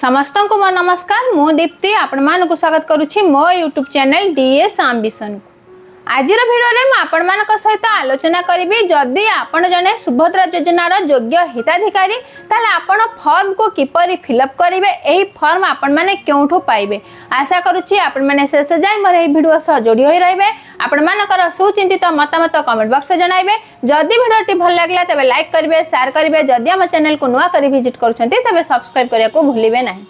समस्त को मोर नमस्कार। मु दीप्ति आपण मानक स्वागत करुछि मो यूट्यूब चैनल डीएस एम्बिशन को। आज भिडियो में आपण मानक सहित आलोचना करी जदि आपण जने सुभद्रा योजनार योग्य हिताधिकारी ताले आपण फॉर्म को किपरि फिलअप करेंगे, यही फॉर्म आपण माने क्योंठू पाइबे। आशा करुछि आपण माने शेष जाय मोर एही वीडियो सह जोड़ी होई रहबे। आपण मानकर सुचिंतित मतामत कमेंट बॉक्स में जणाइबे। जदि वीडियोटी भल लागला तबे लाइक करिवे, शेयर करिवे। जदि हम चैनल को नुआ करी विजिट करूछंती तबे सब्सक्राइब करिया को भूलिबे नाही।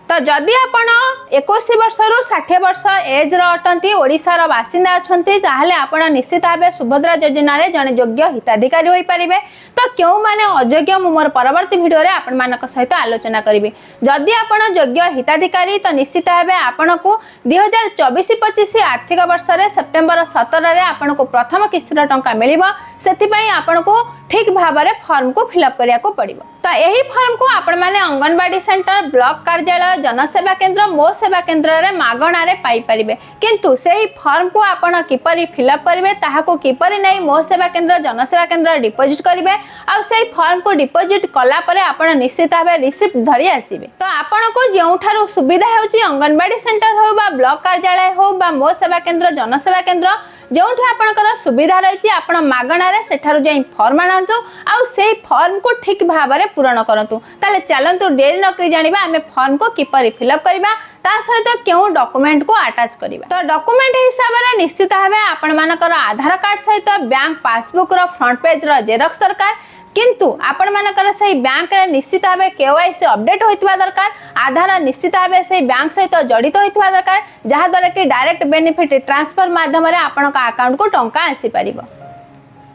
तो जदि आपण 21 वर्ष रु 60 वर्ष एज अटंती ओडिशार बासिंदा अछंती ताहले आपण निश्चित भावे सुभद्रा योजना रे जने योग्य हिताधिकारी होई परिबे। तो क्यों माने अयोग्य मु मोर परवर्ती वीडियो रे आपण मानक सहित आलोचना करिवे। जदि आपण योग्य हिताधिकारी तो निश्चित भावे आपण को 2024-25 आर्थिक वर्ष रे सेप्टेम्बर 17 रे आपण को प्रथम किस्तीर टंका मिलिबो। सेति पई आपण को ठीक भाबरे फॉर्म को फिलअप करिया को पड़िबो। तो यही फॉर्म को आपण माने अंगनवाड़ी सेंटर, ब्लॉक कार्यालय, जनसेवा केंद्र, मो सेवा केंद्र रे मागणा रे पाई परिबे। किंतु सेही फॉर्म को आपण किपरि फिलअप करिवे, ताहाको किपरि नै मो सेवा केंद्र, जनसेवा केंद्र डिपोजिट करिवे। आ सेही फॉर्म को डिपोजिट कला परे आपण निश्चित भाबे रिसिप्ट धरि आसीबे। तो आपण को जेउठारु सुविधा हेउची अंगनवाड़ी सेंटर हो बा ब्लॉक कार्यालय हो बा मो सेवा केंद्र, जनसेवा केंद्र, जोठी आपनकर सुविधा रही आपण मागणा रे सेठारु जाई फॉर्म आनंतु आ सेही फॉर्म को ठीक भाबरे पूर्ण करंतु। ताले चलंतु डेरी नकरी जानिबा आमे फॉर्म को किपरि फिलअप करिबा, ता सहित केउ डॉक्यूमेंट को अटैच करिबा। तो डॉक्यूमेंट हिसाब रे निश्चित भाबे आपण मानकर आधार कार्ड सहित बैंक पासबुक रो फ्रंट पेज रो जेरॉक्स दरकार। किंतु आपण मानकर सही बैंक रे निश्चित भाबे केवाईसी अपडेट होइतबा दरकार। आधार निश्चित भाबे सही बैंक सहित जड़ित होइतबा दरकार, जहा द्वारा कि डायरेक्ट बेनिफिट ट्रांसफर माध्यम रे आपण का अकाउंट को टंका आसी परिबो।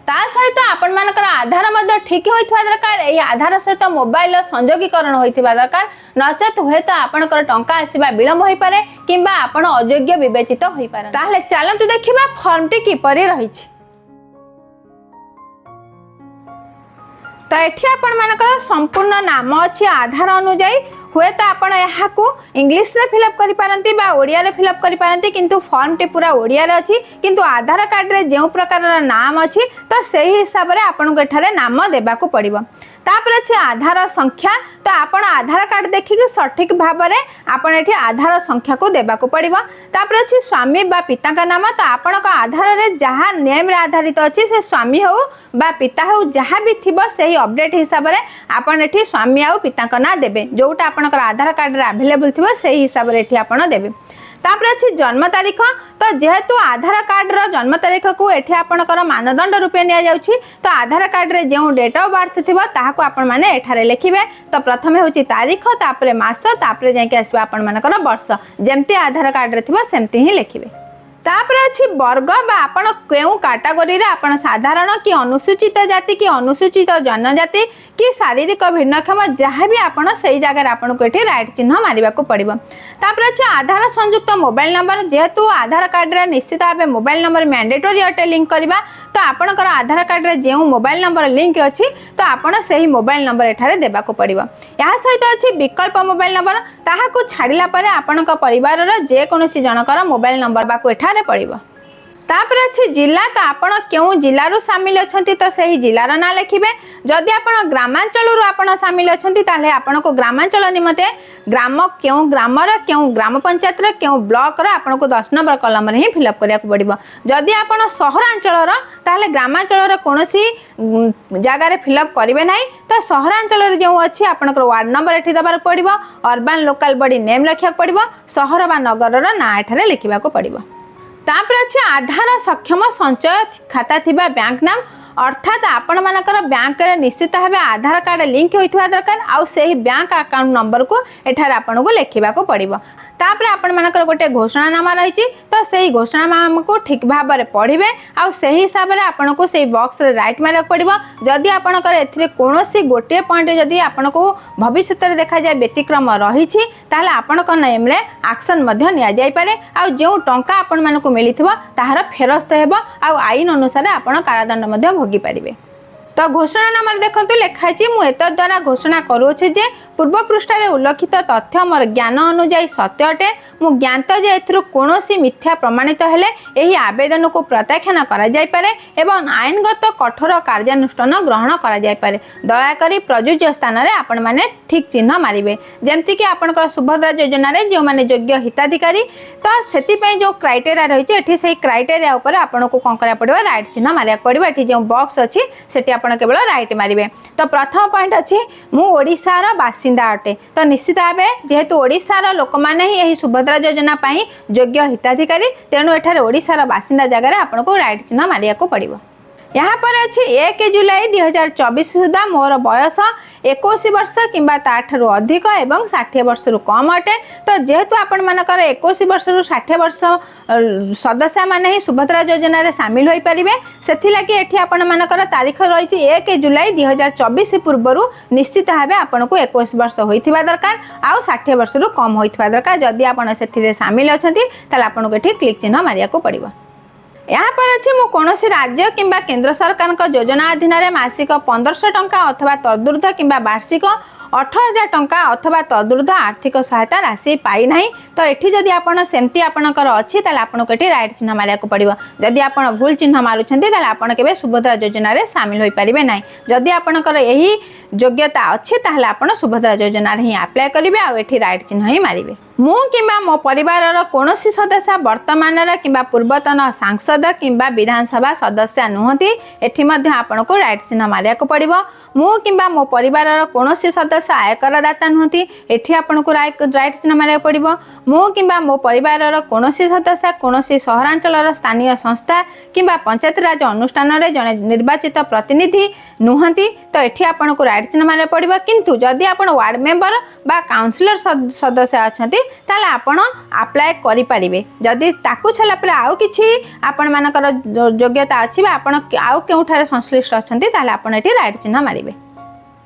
ता सहित आपण मानकर आधार मध्ये ठीक होइतबा दरकार। एही आधार सहित मोबाइल संयोगीकरण होइतबा दरकार, नचेत हुए तो आपनकर टंका आसीबा विलंब होई पारे किंबा आपण अयोग्य विवेचित होई पारे। ताहले चलंतु देखिबा फॉर्म टी किपरि रहिछि। तो एठी आपण मानकर संपूर्ण नाम अछि आधार अनुसार हुए तो आपण यहाँ को इंग्लिश रे फिलअप करि पारंती बा ओडिया रे फिलअप करि पारंती, किंतु फॉर्म टी पूरा ओडिया रे अछि। किंतु आधार कार्ड रे जेउ प्रकार नाम अछि तो सही हिसाब रे आपण को एठारे नाम देबा को पड़िबो। तापर अछि आधार संख्या। तो आपण आधार कार्ड देखि के सठिक भाव रे आपण एठी आधार संख्या को देबा को पड़िबो। तापर अछि स्वामी बा पिता का नाम। तो आपण का आधार रे जहा नेम रे आधारित अछि से स्वामी हो बा पिता हो जहा भी थिबो सही अपडेट हिसाब रे आपण एठी स्वामी आ पिता का नाम देबे। जोटा आपण आधार कार्ड रे अवेलेबल थिबो सही हिसाब रे एठी आपण देबे। तापर अछि जन्म तारीख। तो जेहेतु आधार कार्ड रो जन्म तारीख को एठी आपणकर मानदंड रूपे निया जाउछि, तो आधार कार्ड रे जेउ डेट ऑफ बर्थ थिबो ताहाको आपण माने एठारे लेखिबे। तो प्रथमे होछि तारीख, तापर मास, तापर जाके आसीबा आपण मानकर वर्ष, जेमति आधार कार्ड रे थिबो सेमति ही लेखिबे। तापर अछि वर्ग बा आपण केउ कैटेगरी रे आपण साधारण कि अनुसूचित जाति कि अनुसूचित जनजाति कि शारीरिक भिन्नक्षम जहाँ भी आपण सही जगह रे आपण को एठी राइट चिन्ह मारिबा को पड़िबो। तापर अछि आधार संयुक्त मोबाइल नंबर। जेहेतु आधार कार्ड रे निश्चित भाबे मोबाइल नंबर मैंडेटरी अटे लिंक करबा। तो आपणकर आधार कार्ड रे जेउ मोबाइल नंबर लिंक अछि तो आपण सही मोबाइल नंबर एठारे देबा को पड़िबो। या सहित अछि विकल्प मोबाइल नंबर। ताहा को छाडिला परे आपणक परिवार रे जे कोनोसी जनकर मोबाइल नंबर बा को एठारे पड़िबो। तापर अछि जिला। तो आपण केउ जिल्ला रु शामिल अछंती तो सही जिल्लार ना लेखिबे। जदि आपण ग्रामांचल रु आपण शामिल अछंती ताले आपण को ग्रामांचल निमते ग्राम केउ ग्रामर केउ ग्राम पंचायत रे केउ ब्लॉक रे आपण को 10 नंबर कॉलम रे ही फिलअप करिया को पड़िबो। जदि आपण सहरांचल रो ताले ग्रामांचल रे कोनोसी जगह रे फिलअप करिवे नाही। तो सहरांचल रे जेउ अछि आपणकर वार्ड नंबर एठी दबार पड़िबो। अर्बन लोकल बॉडी नेम रखिया पड़िबो। शहर बा नगर रो ना एठारे लिखिबा को पड़िबो। तापर अछि आधार सक्षम संचय खाता थिबा बैंक नाम। अर्थात आपण मानकर बैंक रे निश्चित भाबे आधार कार्ड लिंक होइथवा दरकार। आ सेही बैंक अकाउंट नंबर को एठार आपण को लेखिबा को पड़िबो। तापर आपण मानकर गोटे घोषणानामा रहिछि। तो सेही घोषणानामा को ठीक भाव रे पढ़िबे। आ सेही हिसाब रे आपण को सेही बॉक्स रे राइट मारिया पड़िबो। जदि आपणकर एथिरे कोनोसी गोटे पॉइंट जदि आपण को भविष्य रे देखा जाय व्यतिक्रम रहिछि ताले आपणक नेम रे एक्शन मध्ये निया जाय पारे। आ जेउ टंका आपण मानको मिलिथिबो ताहार फेरस्त हेबो। आ आईन अनुसार आपण कारादंड मध्ये भोगी पारिबे। तो घोषणानामा देखंतु लिखाई मु एत द्वारा घोषणा करूछि जे पूर्व पृष्ठ उल्लेखित तथ्य मोर ज्ञान अनुसार सत्य अटे। मु ज्ञात जे एथरु कोनोसी मिथ्या प्रमाणित हेले एही आवेदन को प्रत्याख्यान करा जाय पारे एवं आईनगत कठोर कार्यानुष्ठान ग्रहण करा जाय पारे। दयाकरी प्रयोज्य स्थान रे आपण माने ठीक चिन्ह मारिबे। जेमति कि आपनकर सुभद्रा योजना रे जो माने योग्य हिताधिकारी तो सेति पय जो क्राइटेरिया रहिছে एठी सेही क्राइटेरिया ऊपर आपण को कोन करा पड़िबो राइट चिन्ह मारिया पड़िबो। एठी जो बॉक्स अछि सेठी आपण केवल राइट मारिबे। तो प्रथम पॉइंट अछि मु ओडिसा रो बासिंदा अटे। तो निश्चित भाबे जेहेतु ओडिसा रो लोक माने ही एही सुभद्रा योजना पई योग्य हिताधिकारी तेणु एठारे ओडिसा रो बासिंदा जगह रे आपण को राइट चिन्ह मारिया को पड़िबो। यहाँ पर अच्छी 1 जुलाई 2024 सुधा मोर बयस 21 वर्ष किंबा ताठू अधिक एवं 60 वर्ष रु कम अटे। तो जेहेतु आपण मानकर 21 वर्ष रु 60 वर्ष सदस्य माने ही सुभद्रा योजना रे शामिल होई परिबे। सेथि लागि एठी आपण मानकर तारीख रहिछि 1 जुलाई 2024 पूर्वरु निश्चित भाबे आपण को 21 वर्ष होइथिबा दरकार आउ 60 वर्ष रु कम होइथिबा दरकार। जदि आपण सेथि रे शामिल अछंती ताले आपण को एठी क्लिक चिन्ह मारिया को पड़िबो। यहाँ पर अच्छी मु कौनसी राज्य किंबा केंद्र सरकार का योजना अधीन रे मासिक 1500 टंका अथवा तदूर्ध किंबा वार्षिक 18,000 टंका अथवा तदूर्ध आर्थिक सहायता राशि पाई नहीं। तो एठी जदि आपण सेमती आपणकर अछि ताले आपण को एठी राइट चिन्ह मारिया को पड़िबो। जदि आपण भूल चिन्ह मारुछंती ताले आपण केबे सुभद्रा योजना रे शामिल होई परिबे नाही। जदि आपणकर एही योग्यता अछि ताले आपण सुभद्रा योजना रे ही अप्लाई करिवे आ एठी राइट चिन्ह ही मारिवे। मु किंबा मो परिवार कोनोसी सदस्य वर्तमान किंबा पूर्वतन सांसद किंबा विधानसभा सदस्य नुहति एठी मध्ये आपण को राइट चिन्ह मारिया को पड़िबो। मु किंबा मो परिवार कोनोसी सदस्य आयकर दाता नुहति एठी आपण को राइट चिन्ह मारिया पड़िबो। मु किंबा मो परिवार कोनोसी सदस्य कोनोसी सहरांचल स्थानीय संस्था किंबा पंचायत राज अनुष्ठान रे जने निर्वाचित प्रतिनिधि नुहति तो एठी आपण को राइट चिन्ह मारिया पड़िबो। किंतु जदि आपण वार्ड मेंबर बा काउंसिलर सदस्य अछंती ताले आपण अप्लाई करि परिबे। जदि ताकू छला पर आउ किछि आपण मानकर योग्यता अछि बा आपण आउ केउठारे संश्लिष्ट अछंती ताले आपण एठी राइट चिन्ह मारिबे।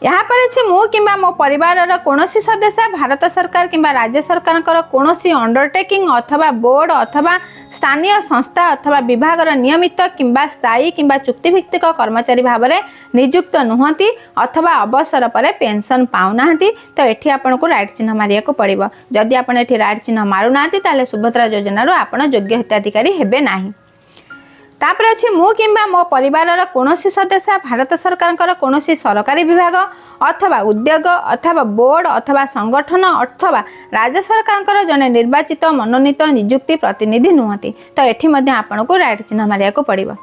यहाँ पर अच्छे मु किंबा मो परिवार कोनोसी सदस्य भारत सरकार किंबा राज्य सरकार कोनोसी अंडरटेकिंग अथवा बोर्ड अथवा स्थानीय संस्था अथवा विभाग नियमित किंबा स्थायी किंबा चुक्तिभित्तिक कर्मचारी भाव में नियुक्त नुहति अथवा अवसर पर पेंशन पाउनाहांती। तो एठी आपण को राइट चिन्ह मारिया को पड़िबो। जदि आपण एठी राइट चिन्ह मारुनाहांती ताले सुभद्रा योजना रो आपण योग्य हिताधिकारी हेबे नाही। तापर अच्छी मु किंबा मो परिवार कोनोसी सदस्य भारत सरकार कोनोसी सरकारी विभाग अथवा उद्योग अथवा बोर्ड अथवा संगठन अथवा राज्य सरकार जने निर्वाचित मनोनीत नियुक्ति प्रतिनिधि नुहति। तो एठी मध्ये आपण को राइट चिन्ह मारिया को पड़िबो।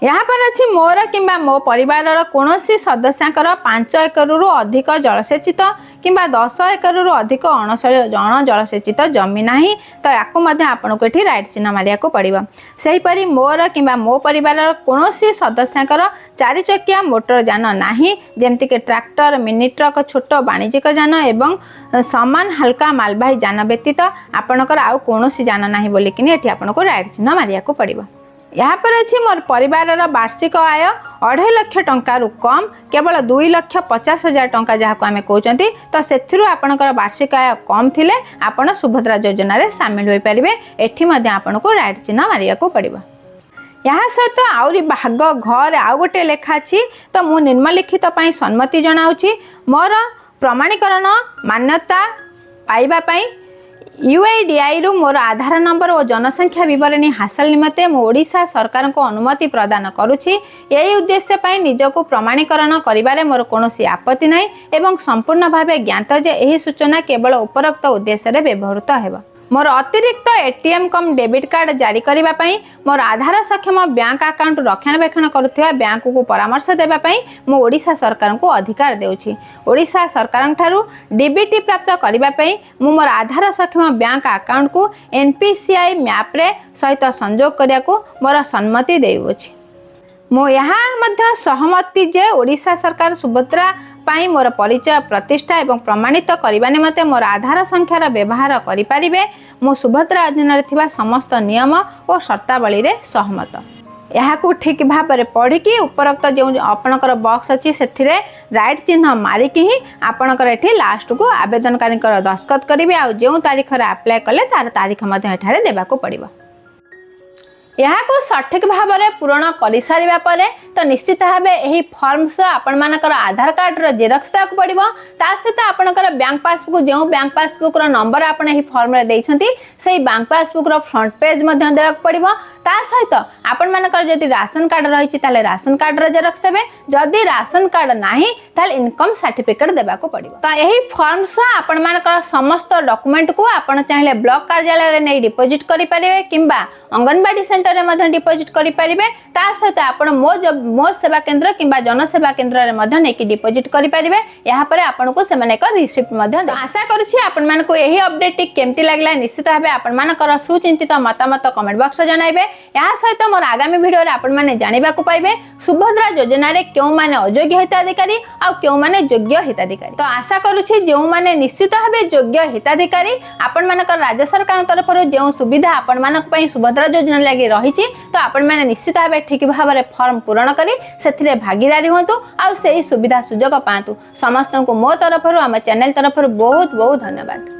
यहाँ पर अच्छी मोर किंबा मो परिवार कोनोसी सदस्यांकर 5 एकड़ रु अधिक जलसेचित किंबा 10 एकड़ रु अधिक अण जलसेचित जमी नाही। तो याकू मध्ये आपण को एठी राइट चिन्ह मारिया को पड़िबो। सही परी मोर किंबा मो परिवार कोनोसी सदस्यांकर 4 चकिया मोटर यान नाही जेमति के ट्रैक्टर मिनी ट्रक छोट वाणिज्यिक यान एवं समान हल्का मालवाही यान व्यतीत आपणकर आउ कोनोसी यान नाही बोली किनी एठी आपण को राइट चिन्ह मारिया को पड़िबो। यहाँ पर अच्छी मोर परिवार वार्षिक आय 2.5 लाख टंका रु कम केवल 2,50,000 टंका जहाँ को आम कहते। तो से आपणकर वार्षिक आय कम थिले आपण सुभद्रा योजना रे शामिल हो पारे। एठी मध्ये आपण को राइट चिन्ह मारिया को पड़िबो। यहाँ सहित आउरी भाग घर आउ गोटे लेखा अछि। तो मु निम्नलिखित पई सम्मति जनाउछि मोर प्रमाणीकरण मान्यता पाइबा पई UIDI रु मोर आधार नंबर और जनसंख्या विवरणी हासिल निमते मु ओडिशा सरकार को अनुमति प्रदान करुछि। यही उद्देश्य पई निजको प्रमाणीकरण करिबारे मोर कोनोसी आपत्ति नाही एवं संपूर्ण भावे ज्ञात जे एही सूचना केवल उपरोक्त उद्देश्य रे व्यवहृत हेबा। मोर अतिरिक्त ATM कम डेबिट कार्ड जारी करिबा पई मोर आधार सक्षम बैंक अकाउंट रक्षणाबेक्षण करुथिबा बैंक को परामर्श देबा पई मु ओडिशा सरकार को अधिकार देउछि। ओडिशा सरकार ठारू DBT प्राप्त करिबा पई मु मोर आधार सक्षम बैंक अकाउंट को NPCI मैप रे सहित संयोग करिया को मोर सम्मति देउछि। मु यहाँ मध्य सहमति जे ओडिशा सरकार सुभद्रा पाई मोर परिचय प्रतिष्ठा एवं प्रमाणित करने निमते मोर आधार संख्यार व्यवहार करिपारिबे। मु सुभद्रा अधीन रे थिबा समस्त नियम और शर्तावली रे सहमत। यहाँ ठीक भाव में पढ़ी उपरोक्त जो आपणकर बॉक्स अच्छी से राइट चिन्ह मारिकी ही आपणकर एठी लास्ट को आवेदनकारी दस्तखत करेंगे। आ जो तारीख अप्लाई कले तार तारीख देवाक पड़ो। यहाँ सठिक भाव में पूरण कर सारा पर तो निश्चित भाव यही फॉर्म सह आपर आधार कार्ड जेरक्स देवाक पड़ो ता सहित आपंकर बैंक पासबुक जो बैंक पासबुक नंबर आप फॉर्म रे देइछंती से बैंक पासबुक फ्रंट पेज देवाक पड़ो ता सहित आपर जदि राशन कार्ड रही ताले राशन कार्ड जेरक्स देवे जदि राशन कार्ड नाही ताले इनकम सर्टिफिकेट देवाक पड़ो। तो यही फॉर्म सह आपर समस्त डॉक्यूमेंट को आप चाहिए ब्लॉक कार्यालय नहीं डिपोजिट करें किंबा अंगनवाड़ी सेंटर में डिपोजिट करें ता सहित आप मो सेवा केंद्र किंबा जनसेवा केंद्र में नहीं डिपोजिट करें यहाँ पर आपको से एक रिसिप्ट आशा करूँ यही अपडेट केमती लगला निश्चित भाव आपर सुचिंतित मतामत कमेंट बॉक्स जनइबे। यहाँ सहित मोर आगामी वीडियो आपने जानवा पाइबे सुभद्रा योजना रे क्यों माने अयोग्य हिताधिकारी आ क्यों माने योग्य हिताधिकारी। तो आशा करूँ जो माने निश्चित भाव योग्य हिताधिकारी आपण मानकर राज्य सरकार तरफ जो सुविधा आपण मानक पई सुभद्रा योजना लगी रही तो आपण माने निश्चित भाव ठीक भाव में फॉर्म पूरण करी से भागीदारी हुंतु आ से सुविधा सुजोग पातु। समस्त को मो तरफ आम चैनल तरफ बहुत बहुत धन्यवाद।